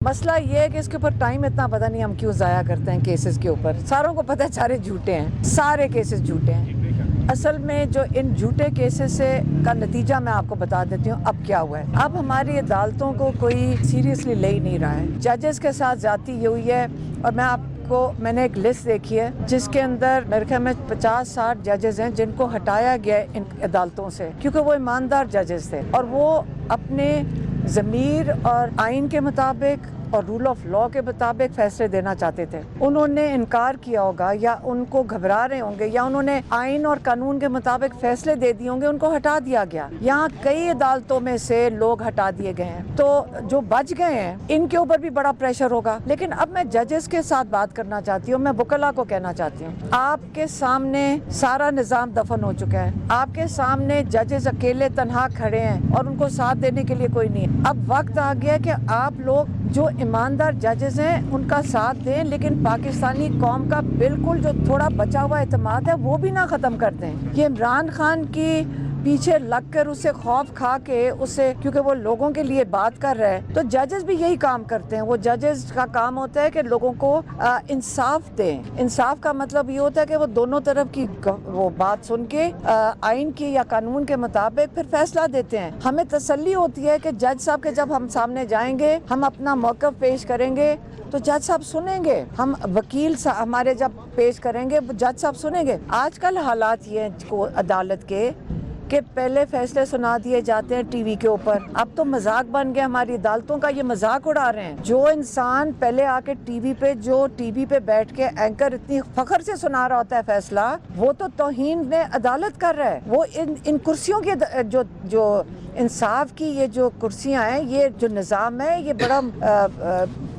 مسئلہ یہ ہے کہ اس کے اوپر ٹائم اتنا پتہ نہیں ہم کیوں ضائع کرتے ہیں کیسز کے اوپر. ساروں کو پتہ ہے سارے جھوٹے ہیں, سارے کیسز جھوٹے ہیں. اصل میں جو ان جھوٹے کیسز سے کا نتیجہ میں آپ کو بتا دیتی ہوں اب کیا ہوا ہے. اب ہماری عدالتوں کو کوئی سیریسلی لے ہی نہیں رہا ہے. ججز کے ساتھ زیادتی یہ ہوئی ہے, اور میں نے ایک لسٹ دیکھی ہے جس کے اندر میرے خیال میں 50-60 ججز ہیں جن کو ہٹایا گیا ہے ان عدالتوں سے, کیونکہ وہ ایماندار ججز تھے اور وہ اپنے ضمیر اور آئین کے مطابق اور رول آف لا کے مطابق فیصلے دینا چاہتے تھے. انہوں نے انکار کیا ہوگا, یا ان کو گھبرا رہے ہوں گے, یا انہوں نے آئین اور قانون کے مطابق فیصلے دے دیے ہوں گے, ان کو ہٹا دیا گیا. یہاں کئی عدالتوں میں سے لوگ ہٹا دیے گئے ہیں, تو جو بچ گئے ہیں ان کے اوپر بھی بڑا پریشر ہوگا. لیکن اب میں ججز کے ساتھ بات کرنا چاہتی ہوں, میں وکلا کو کہنا چاہتی ہوں, آپ کے سامنے سارا نظام دفن ہو چکا ہے. آپ کے سامنے ججز اکیلے تنہا کھڑے ہیں اور ان کو ساتھ دینے کے لیے کوئی نہیں ہے. اب وقت آ گیا کہ آپ لوگ جو ایماندار ججز ہیں ان کا ساتھ دیں, لیکن پاکستانی قوم کا بالکل جو تھوڑا بچا ہوا اعتماد ہے وہ بھی نہ ختم کر دیں. یہ عمران خان کی پیچھے لگ کر اسے خوف کھا کے اسے, کیونکہ وہ لوگوں کے لیے بات کر رہا ہے, تو ججز بھی یہی کام کرتے ہیں. وہ ججز کا کام ہوتا ہے کہ لوگوں کو انصاف دیں. انصاف کا مطلب یہ ہوتا ہے کہ وہ دونوں طرف کی وہ بات سن کے آئین کی یا قانون کے مطابق پھر فیصلہ دیتے ہیں. ہمیں تسلی ہوتی ہے کہ جج صاحب کے جب ہم سامنے جائیں گے, ہم اپنا موقف پیش کریں گے تو جج صاحب سنیں گے. ہم وکیل ہمارے جب پیش کریں گے جج صاحب سنیں گے. آج کل حالات یہ ہیں عدالت کے کہ پہلے فیصلے سنا دیے جاتے ہیں ٹی وی کے اوپر. اب تو مذاق بن گیا, ہماری عدالتوں کا یہ مذاق اڑا رہے ہیں. جو انسان پہلے آ کے ٹی وی پہ بیٹھ کے اینکر اتنی فخر سے سنا رہا ہوتا ہے فیصلہ, وہ تو توہین عدالت کر رہا ہے. وہ ان کرسیوں کے جو انصاف کی یہ جو کرسیاں ہیں, یہ جو نظام ہے, یہ بڑا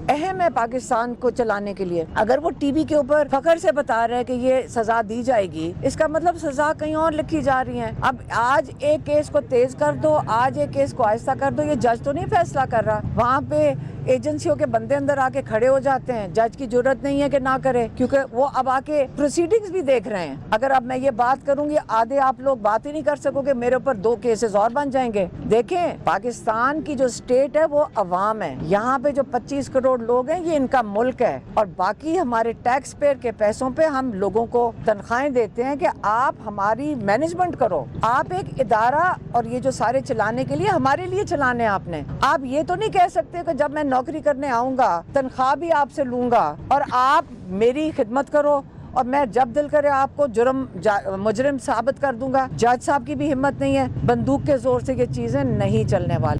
اہم ہے پاکستان کو چلانے کے لیے. اگر وہ ٹی وی کے اوپر فخر سے بتا رہے ہیں کہ یہ سزا دی جائے گی, اس کا مطلب سزا کہیں اور لکھی جا رہی ہیں. اب آج ایک کیس کو تیز کر دو, آج ایک کیس کو آہستہ کر دو, یہ جج تو نہیں فیصلہ کر رہا. وہاں پہ ایجنسیوں کے بندے اندر آ کے کھڑے ہو جاتے ہیں. جج کی ضرورت نہیں ہے کہ نہ کرے, کیونکہ وہ اب آ کے پروسیڈنگز بھی دیکھ رہے ہیں. اگر اب میں یہ بات کروں گی, آدھے آپ لوگ بات ہی نہیں کر سکو گے, میرے اوپر 2 کیسز اور بن جائیں گے. دیکھیں, پاکستان کی جو سٹیٹ ہے وہ عوام ہے. یہاں پہ جو 25 کروڑ لوگ ہیں, یہ ان کا ملک ہے, اور باقی ہمارے ٹیکس پیئر کے پیسوں پہ ہم لوگوں کو تنخواہیں دیتے ہیں کہ آپ ہماری مینجمنٹ کرو. آپ ایک ادارہ, اور یہ جو سارے چلانے کے لیے ہمارے لیے چلانے آپ نے. آپ یہ تو نہیں کہہ سکتے کہ جب میں نوکری کرنے آؤں گا تنخواہ بھی آپ سے لوں گا اور آپ میری خدمت کرو, اور میں جب دل کرے آپ کو مجرم ثابت کر دوں گا. جج صاحب کی بھی ہمت نہیں ہے. بندوق کے زور سے یہ چیزیں نہیں چلنے والی.